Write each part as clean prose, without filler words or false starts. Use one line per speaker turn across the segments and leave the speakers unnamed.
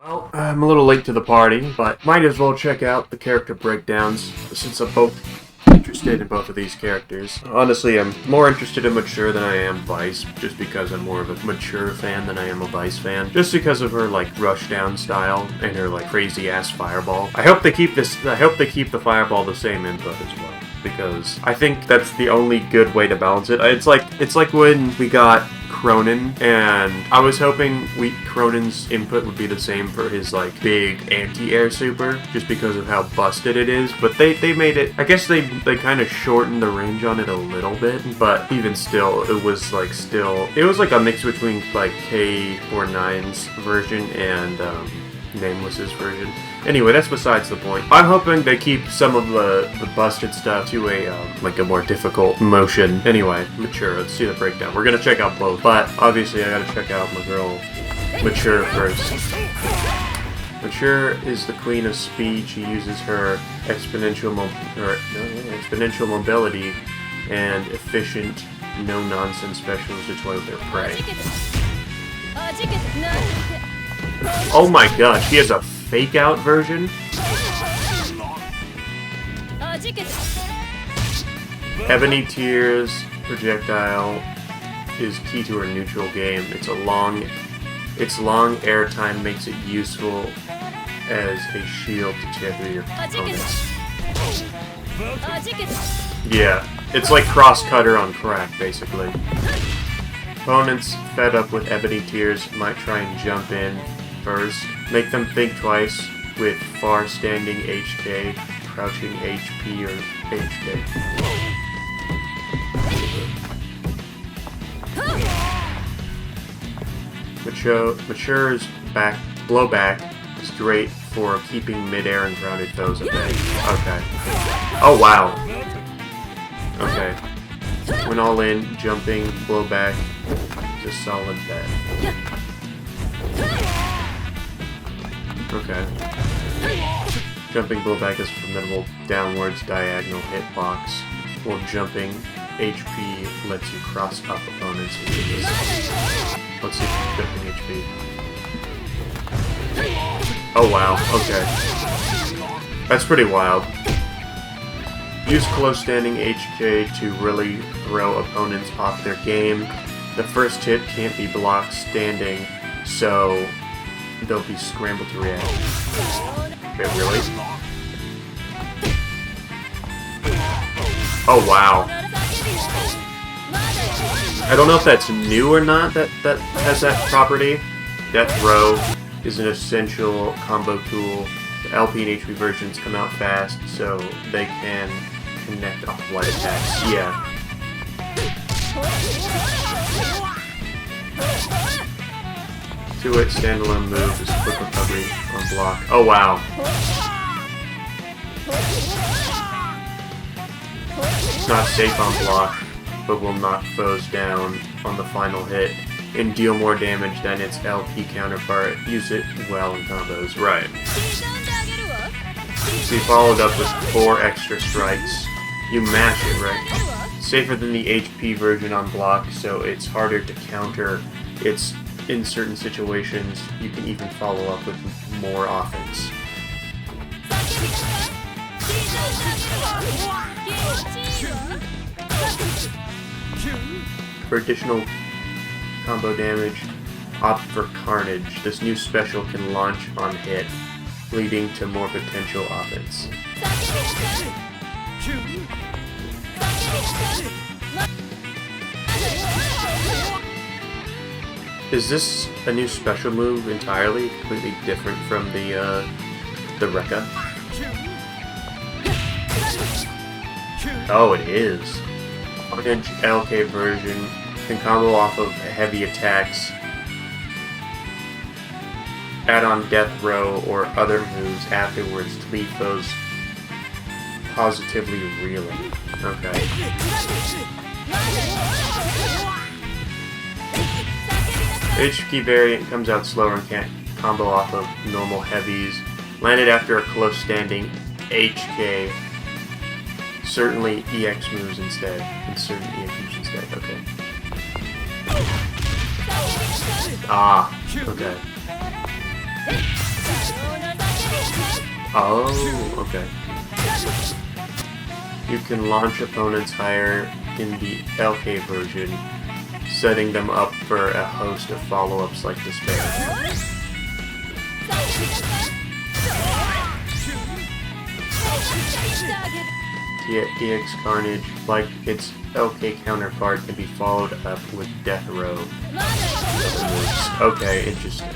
Well, I'm a little late to the party, but might as well check out the character breakdowns, since I'm both interested in both of these characters. Honestly, I'm more interested in Mature than I am Vice, just because I'm more of a Mature fan than I am a Vice fan. Just because of her, like, rushdown style and her, like, crazy-ass fireball. I hope they keep the fireball the same input as well, because I think that's the only good way to balance it. It's like when we got Cronin, and I was hoping Cronin's input would be the same for his, like, big anti-air super, just because of how busted it is, but they made it, I guess they kind of shortened the range on it a little bit, but even still, it was like a mix between, like, K49's version and, Nameless's version. Anyway, that's besides the point. I'm hoping they keep some of the busted stuff to a, like a more difficult motion. Anyway, Mature, let's see the breakdown. We're gonna check out both, but obviously I gotta check out my girl, Mature, first. Mature is the queen of speed. She uses her exponential mobility and efficient, no-nonsense specials to toy with her prey. Oh my gosh, he has a fake-out version? Ebony Tear's projectile is key to her neutral game. Its long airtime makes it useful as a shield to tear through your opponents. Yeah, it's like Cross-Cutter on crack, basically. Opponents fed up with Ebony Tears might try and jump in first. Make them think twice with far-standing HK, crouching HP, or HK. Mature's blowback is great for keeping midair and grounded foes at bay. Okay. Oh wow. Okay. When all in, jumping blowback is a solid bet. Okay. Jumping blowback is a formidable downwards diagonal hitbox, while jumping HP lets you cross up opponents into this. Let's see jumping HP. Oh wow, okay. That's pretty wild. Use close standing HK to really throw opponents off their game. The first hit can't be blocked standing, so they'll be scrambled to react. Okay, really? Oh wow. I don't know if that's new or not that has that property. Death Row is an essential combo tool. The LP and HP versions come out fast, so they can connect off light attacks. Yeah. Two-hit standalone move is quick recovery on block. Oh wow. It's not safe on block, but will knock foes down on the final hit and deal more damage than its LP counterpart. Use it well in combos. Right. So you followed up with 4 extra strikes. You mash it, right? Safer than the HP version on block, so it's harder to counter. It's in certain situations, you can even follow up with more offense. For additional combo damage, opt for Carnage. This new special can launch on hit, leading to more potential offense. Is this a new special move entirely, completely different from the Rekka? Oh, it is. Orange LK version can combo off of heavy attacks, add on Death Row or other moves afterwards to leave foes positively reeling. Okay. HK variant comes out slower and can't combo off of normal heavies. Landed after a close standing HK. Certainly EX moves instead. And certain EX moves instead. Okay. Ah, okay. Oh, okay. You can launch opponents higher in the LK version, setting them up for a host of follow-ups like Despair. EX Carnage, like its LK counterpart, can be followed up with Death Row. Okay, interesting.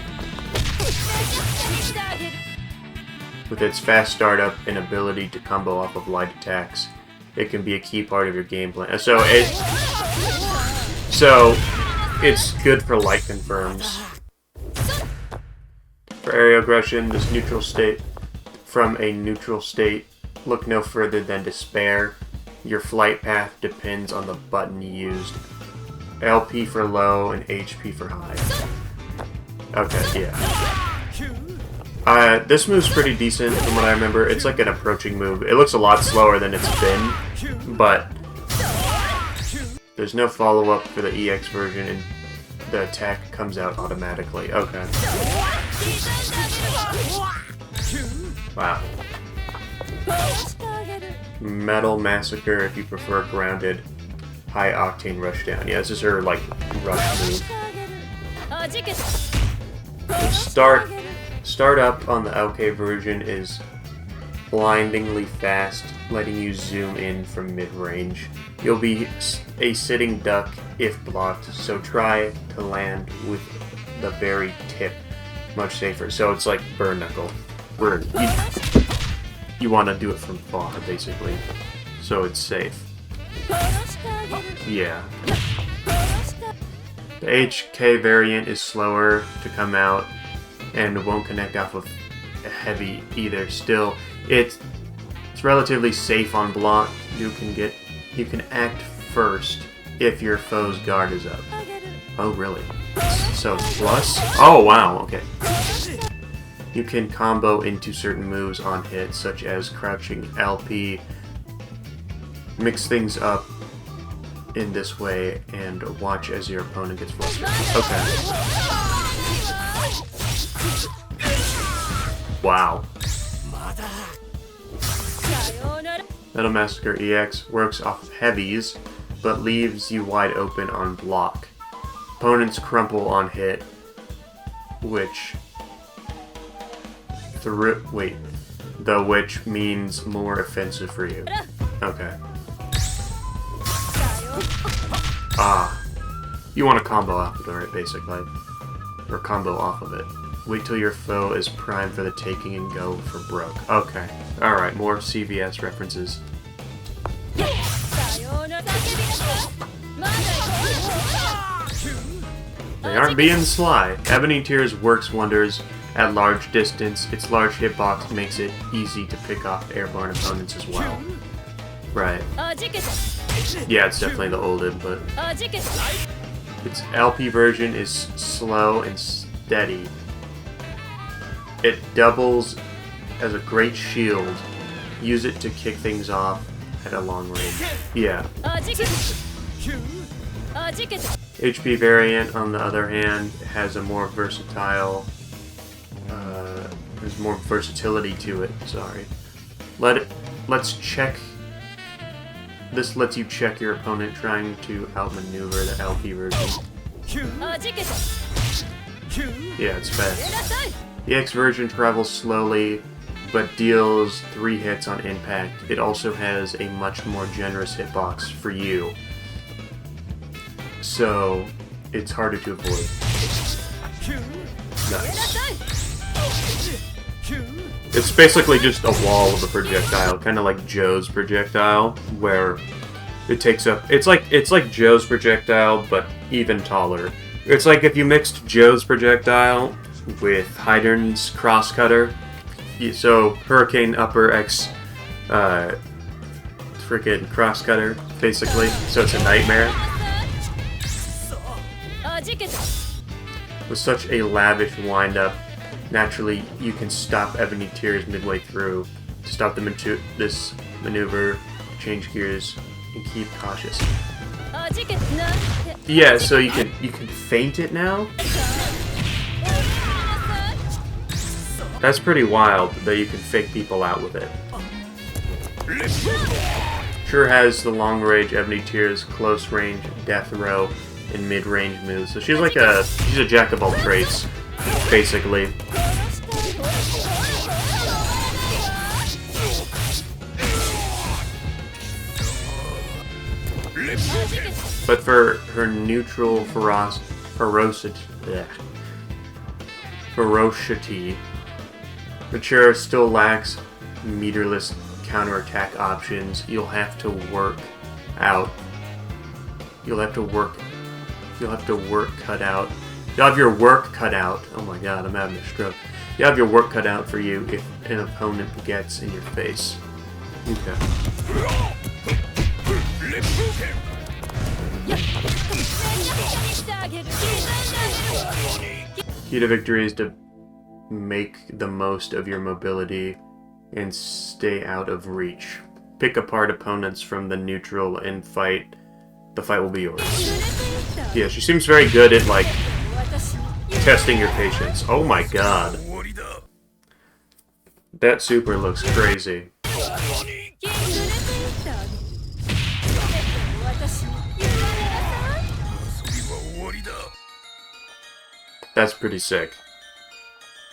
With its fast startup and ability to combo off of light attacks, it can be a key part of your game plan. So it's good for light confirms. For aerial aggression, this neutral state from a neutral state, look no further than Despair. Your flight path depends on the button you used. LP for low and HP for high. Okay, yeah. This move's pretty decent from what I remember. It's like an approaching move. It looks a lot slower than it's been, but there's no follow-up for the EX version, and the attack comes out automatically. Okay. Wow. Metal Massacre if you prefer grounded, high octane rushdown. Yeah, this is her like rush move. Start up on the LK version is blindingly fast, letting you zoom in from mid-range. You'll be a sitting duck if blocked, so try to land with the very tip. Much safer. So it's like Burn Knuckle. You want to do it from far, basically. So it's safe. Yeah. The HK variant is slower to come out and won't connect off of a heavy either. Still, it's relatively safe on block. You can act first if your foe's guard is up. Oh, really? So plus? Oh, wow. Okay. You can combo into certain moves on hit, such as crouching LP. Mix things up in this way and watch as your opponent gets flustered. Okay. Wow. Metal Massacre EX works off of heavies, but leaves you wide open on block. Opponents crumple on hit, which means more offensive for you. Okay. You want to combo off of it, basically. Or combo off of it. Wait till your foe is primed for the taking and go for broke. Okay. Alright, more CVS references. They aren't being sly. Ebony Tears works wonders at large distance. Its large hitbox makes it easy to pick off airborne opponents as well. Right. Yeah, it's definitely the olded, but its LP version is slow and steady. It doubles as a great shield. Use it to kick things off at a long range. Yeah. HP variant, on the other hand, has a more versatile. There's more versatility to it. Sorry. Let's check. This lets you check your opponent trying to outmaneuver the LP version. Yeah, it's fast. The X version travels slowly, but deals 3 hits on impact. It also has a much more generous hitbox for you, so it's harder to avoid. Nice. It's basically just a wall of a projectile, kind of like Joe's projectile, where it takes up. It's like Joe's projectile, but even taller. It's like if you mixed Joe's projectile with Hydern's Crosscutter. So Hurricane Upper X, freaking Crosscutter, basically. So it's a nightmare. With such a lavish wind-up, naturally you can stop Ebony Tears midway through. Stop this maneuver, change gears, and keep cautious. Yeah, so you can feint it now. That's pretty wild that you can fake people out with it. Sure has the long range Ebony Tears, close range, death row, and mid range moves. So she's a jack of all trades, basically. But for her neutral ferocity, Mature still lacks meterless counterattack options. You'll have to work cut out. You'll have your work cut out. Oh my god, I'm having a stroke. You have your work cut out for you if an opponent gets in your face. Okay. Key to victory is to make the most of your mobility and stay out of reach. Pick apart opponents from the neutral and fight. The fight will be yours. Yeah, she seems very good at, like, testing your patience. Oh my god. That super looks crazy. That's pretty sick.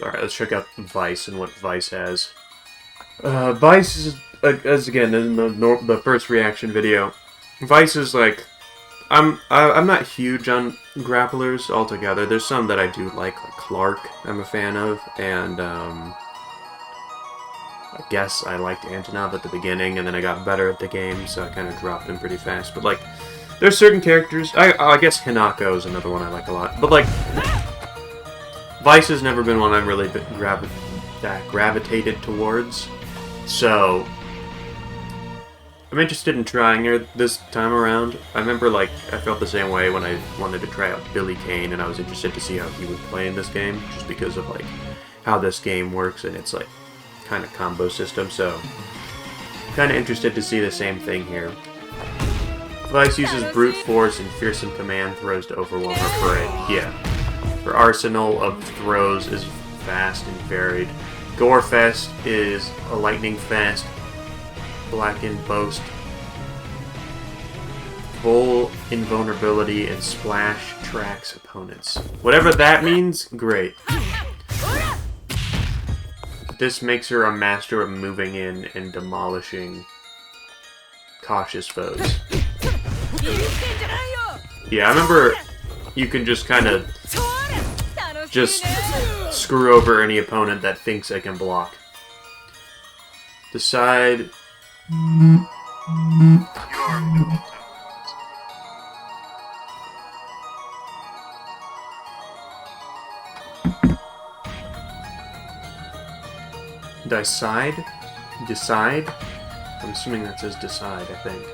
Alright, let's check out Vice and what Vice has. Vice is, as again, in the first reaction video, Vice is like, I'm not huge on grapplers altogether. There's some that I do like Clark I'm a fan of, and I guess I liked Antonov at the beginning, and then I got better at the game, so I kind of dropped him pretty fast. But like, there's certain characters, I guess Hinako is another one I like a lot, but like, Vice has never been one I've really gravitated towards, so I'm interested in trying her this time around. I remember, like, I felt the same way when I wanted to try out Billy Kane, and I was interested to see how he would play in this game, just because of, like, how this game works, and it's, like, kind of combo system, so kind of interested to see the same thing here. Vice uses brute force and fearsome command throws to overwhelm her prey. Yeah. Her arsenal of throws is fast and varied. Gorefest is a lightning fast. Blackened boast full invulnerability and splash tracks opponents. Whatever that means, great. This makes her a master of moving in and demolishing cautious foes. Yeah, I remember you can just kind of just screw over any opponent that thinks they can block. Decide. Decide? I'm assuming that says decide, I think.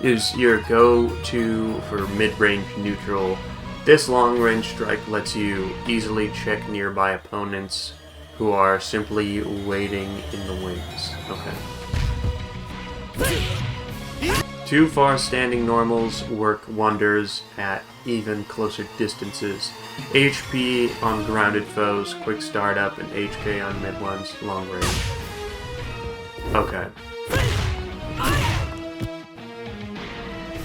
Is your go-to for mid-range neutral. This long-range strike lets you easily check nearby opponents who are simply waiting in the wings. Okay. Two far-standing normals work wonders at even closer distances. HP on grounded foes, quick startup, and HK on mid ones, long range. Okay.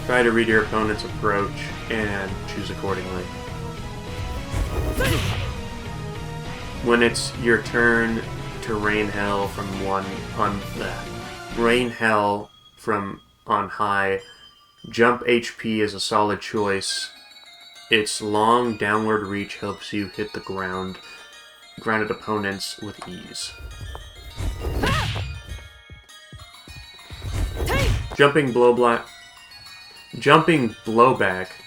Try to read your opponent's approach and choose accordingly. When it's your turn to rain hell from on high, jump HP is a solid choice. Its long downward reach helps you hit the grounded opponents with ease. Jumping blowback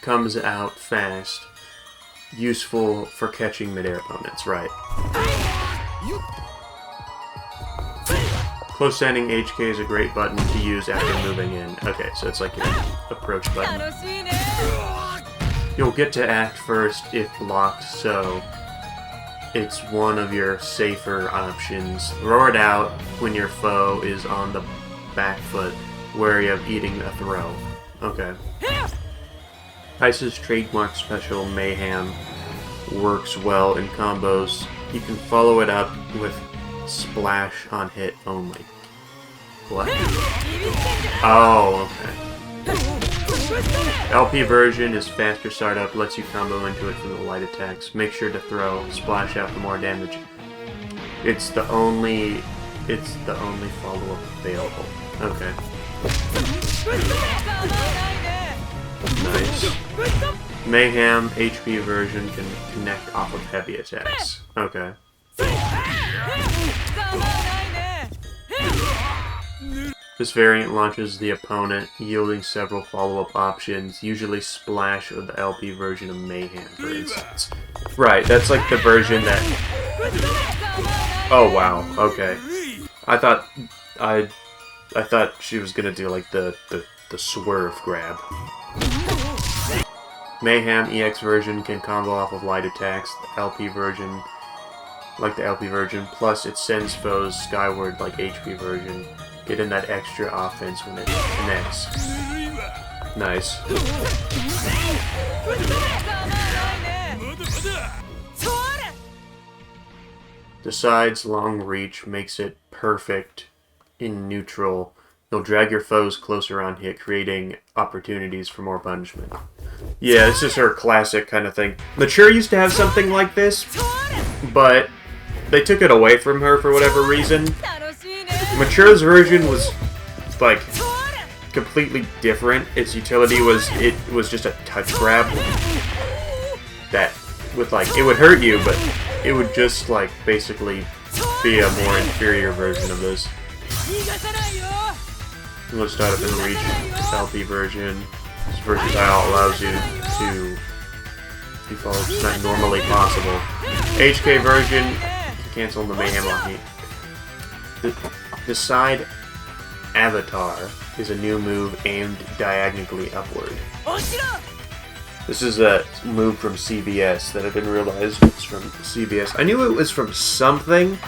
comes out fast, useful for catching midair opponents, right. Close standing HK is a great button to use after moving in. Okay, so it's like your approach button. You'll get to act first if blocked, so it's one of your safer options. Throw it out when your foe is on the back foot, wary of eating a throw. Okay. Ice's trademark special, Mayhem, works well in combos. You can follow it up with Splash on hit only. What? Oh, okay. LP version is faster startup, lets you combo into it from the light attacks. Make sure to throw Splash out for more damage. It's the only follow-up available. Okay. Nice. Mayhem HP version can connect off of heavy attacks. Okay. This variant launches the opponent, yielding several follow-up options, usually Splash or the LP version of Mayhem, for instance. Right, that's like the version that... Oh wow, okay. I thought she was gonna do like the swerve grab. Mayhem EX version can combo off of light attacks, the LP version, like the LP version, plus it sends foes skyward like HP version. Get in that extra offense when it connects. Nice. Decides long reach makes it perfect in neutral. You'll drag your foes closer on hit, creating opportunities for more punishment. Yeah, this is her classic kind of thing. Mature used to have something like this, but they took it away from her for whatever reason. Mature's version was like completely different. Its utility was just a touch grab that would like it would hurt you, but it would just like basically be a more inferior version of this. We'll start up in reach. LP version. This versatile allows you to do follow-ups not normally possible. HK version, cancel the Mayhem on heat. The side avatar is a new move aimed diagonally upward. This is a move from CBS that I didn't realize it's from CBS. I knew it was from something.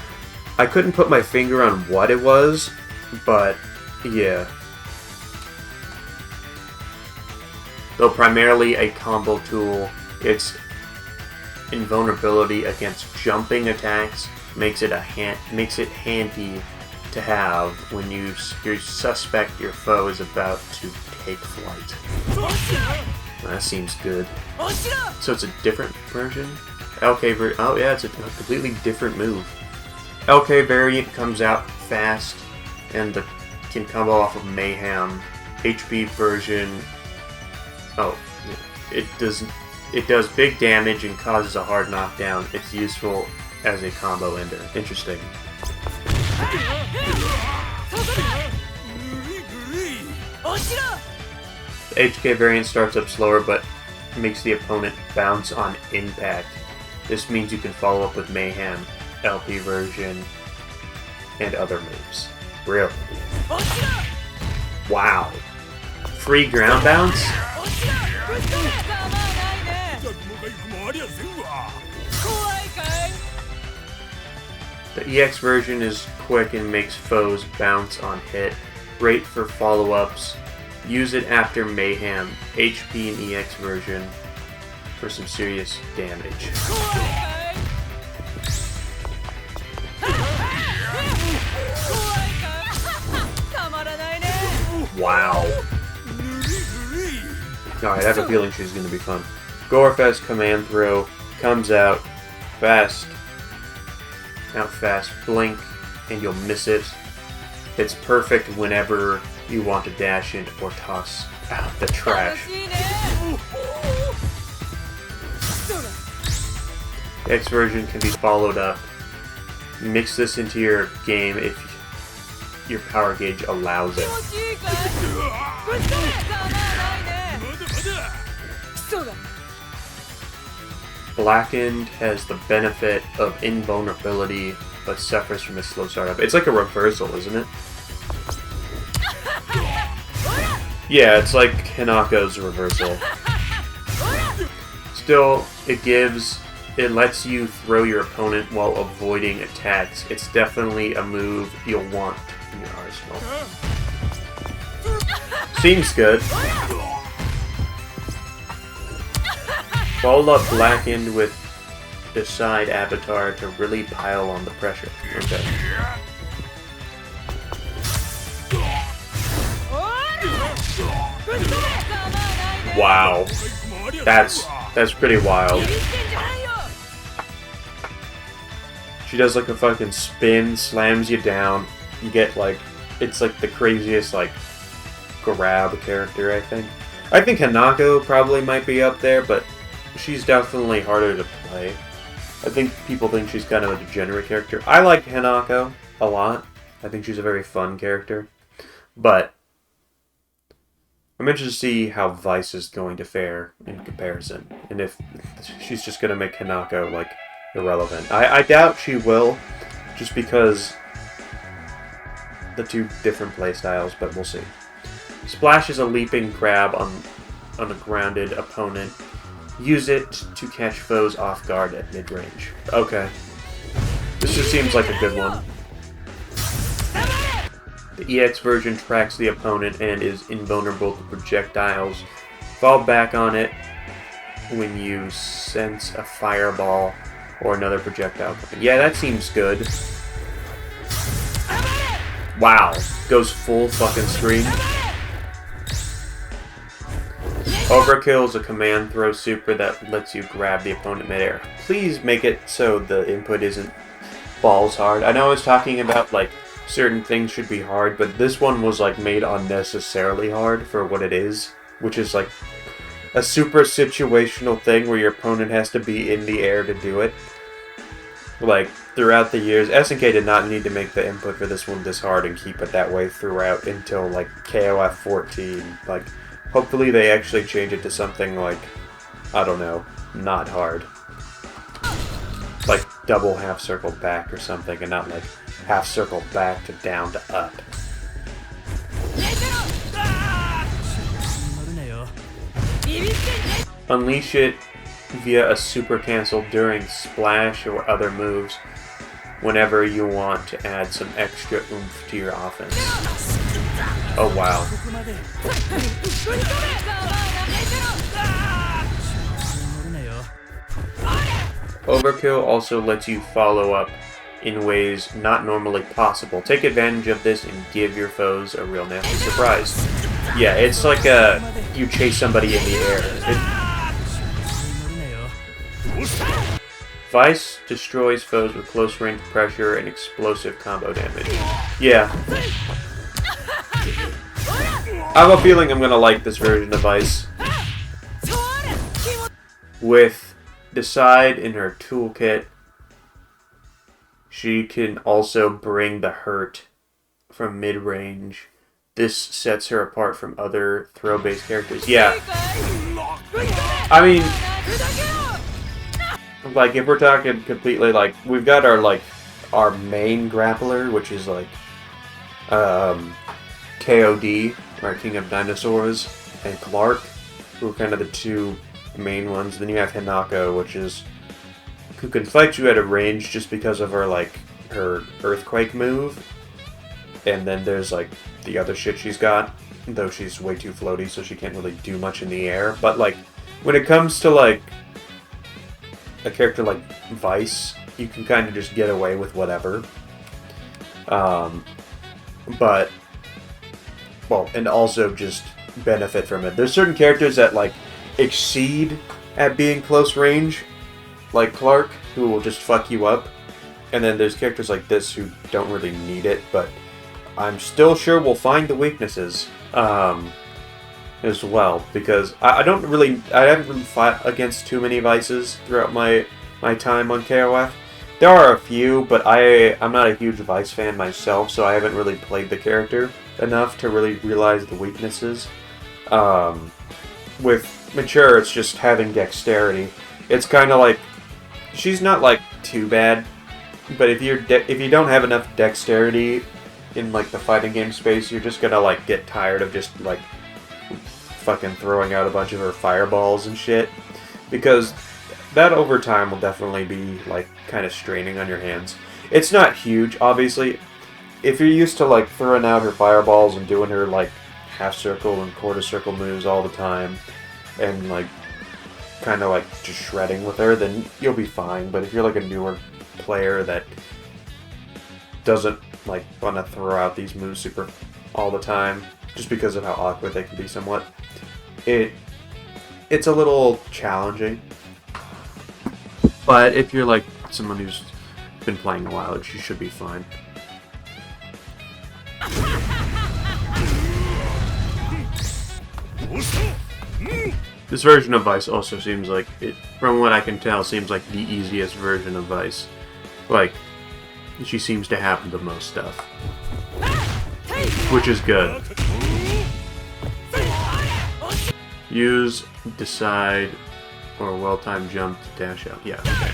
I couldn't put my finger on what it was, but yeah. Though primarily a combo tool, its invulnerability against jumping attacks makes it handy to have when you suspect your foe is about to take flight. That seems good. So it's a different version? LK version. Oh yeah, it's a completely different move. LK variant comes out fast and can combo off of Mayhem. HP version. Oh, it does big damage and causes a hard knockdown. It's useful as a combo ender. Interesting. The HK variant starts up slower but makes the opponent bounce on impact. This means you can follow up with Mayhem, LP version, and other moves. Really? Wow. Free ground bounce? The EX version is quick and makes foes bounce on hit. Great for follow-ups. Use it after Mayhem, HP and EX version for some serious damage. Wow. Alright, I have a feeling she's going to be fun. Gorefest command throw comes out fast. Out fast. Blink and you'll miss it. It's perfect whenever you want to dash in or toss out the trash. X version can be followed up. Mix this into your game if your power gauge allows it. Blackened has the benefit of invulnerability, but suffers from a slow startup. It's like a reversal, isn't it? Yeah, it's like Hanako's reversal. Still, it lets you throw your opponent while avoiding attacks. It's definitely a move you'll want in your arsenal. Seems good. Followed up Blackened with decide Avatar to really pile on the pressure. Okay. Wow. That's pretty wild. She does like a fucking spin, slams you down. You get like, it's like the craziest like grab character, I think. I think Hanako probably might be up there, but she's definitely harder to play. I think people think she's kind of a degenerate character. I like Hanako a lot. I think she's a very fun character. But I'm interested to see how Vice is going to fare in comparison. And if she's just going to make Hanako, like, irrelevant. I doubt she will, just because the two different playstyles, but we'll see. Splash is a leaping crab on a grounded opponent. Use it to catch foes off guard at mid-range. Okay. This just seems like a good one. The EX version tracks the opponent and is invulnerable to projectiles. Fall back on it when you sense a fireball or another projectile coming. Yeah, that seems good. Wow. Goes full fucking screen. Overkill is a command throw super that lets you grab the opponent midair. Please make it so the input isn't balls hard. I know I was talking about like certain things should be hard, but this one was like made unnecessarily hard for what it is, which is like a super situational thing where your opponent has to be in the air to do it. Like throughout the years, SNK did not need to make the input for this one this hard and keep it that way throughout until like KOF 14. Like hopefully they actually change it to something like, I don't know, not hard. Like double half circle back or something, and not like half circle back to down to up. Unleash it via a super cancel during splash or other moves whenever you want to add some extra oomph to your offense. Oh wow. Overkill also lets you follow up in ways not normally possible. Take advantage of this and give your foes a real nasty surprise. Yeah, it's like you chase somebody in the air. Vice destroys foes with close range pressure and explosive combo damage. Yeah. I have a feeling I'm gonna like this version of Vice. With Decide in her toolkit, she can also bring the hurt from mid-range. This sets her apart from other throw-based characters. Yeah. I mean, like, if we're talking completely, like, we've got our main grappler, which is, like, KOD, or King of Dinosaurs, and Clark, who are kind of the two main ones. Then you have Hanako, who can fight you at a range just because of her, like, her Earthquake move. And then there's, like, the other shit she's got, though she's way too floaty, so she can't really do much in the air. But, like, when it comes to, like, a character like Vice, you can kind of just get away with whatever. But, well, and also just benefit from it. There's certain characters that, like, exceed at being close range, like Clark, who will just fuck you up. And then there's characters like this who don't really need it, but I'm still sure we'll find the weaknesses as well, because I haven't really fought against too many Vices throughout my time on KOF. There are a few, but I'm not a huge Vice fan myself, so I haven't really played the character enough to really realize the weaknesses. With Mature, it's just having dexterity. It's kind of like, she's not like too bad, but if you don't have enough dexterity in like the fighting game space, you're just gonna like get tired of just like fucking throwing out a bunch of her fireballs and shit, because that over time will definitely be like kind of straining on your hands. It's not huge, obviously. If you're used to like throwing out her fireballs and doing her like half circle and quarter circle moves all the time, and like kind of like just shredding with her, then you'll be fine. But if you're like a newer player that doesn't like want to throw out these moves super all the time, just because of how awkward they can be somewhat, it's a little challenging. But if you're like someone who's been playing a while, you should be fine. This version of Vice also seems like, from what I can tell, seems like the easiest version of Vice. Like, she seems to have the most stuff. Which is good. Use, decide, or well-timed jump to dash out. Yeah, okay.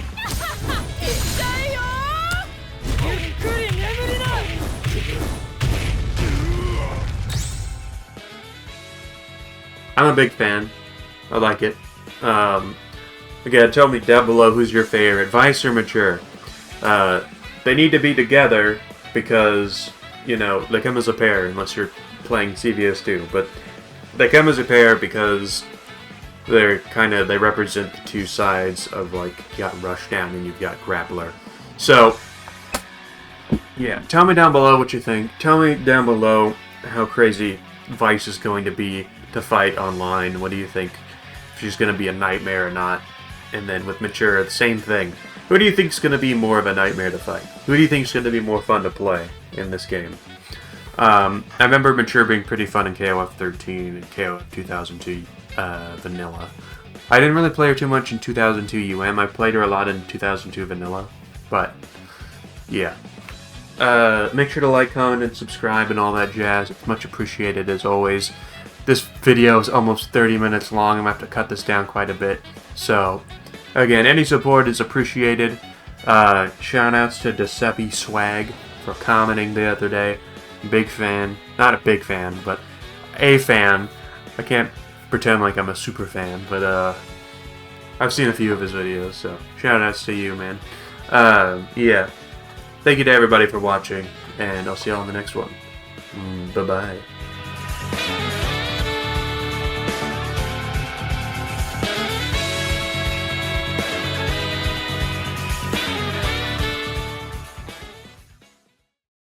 I'm a big fan. I like it. Again, tell me down below who's your favorite, Vice or Mature. They need to be together because, you know, they come as a pair unless you're playing CVS2. But they come as a pair because they represent the two sides of, like, you got Rushdown and you've got Grappler. So, yeah, tell me down below what you think. Tell me down below how crazy Vice is going to be to fight online. What do you think? If she's going to be a nightmare or not? And then with Mature, the same thing. Who do you think is going to be more of a nightmare to fight? Who do you think is going to be more fun to play in this game? I remember Mature being pretty fun in KOF 13 and KOF 2002 Vanilla. I didn't really play her too much in 2002 UM. I played her a lot in 2002 Vanilla. But, yeah. Make sure to like, comment, and subscribe and all that jazz. It's much appreciated as always. This video is almost 30 minutes long. I'm going to have to cut this down quite a bit. So, again, any support is appreciated. Shoutouts to Giuseppe Swag for commenting the other day. Big fan. Not a big fan, but a fan. I can't pretend like I'm a super fan, but I've seen a few of his videos, so shoutouts to you, man. Yeah. Thank you to everybody for watching, and I'll see y'all in the next one. Bye-bye.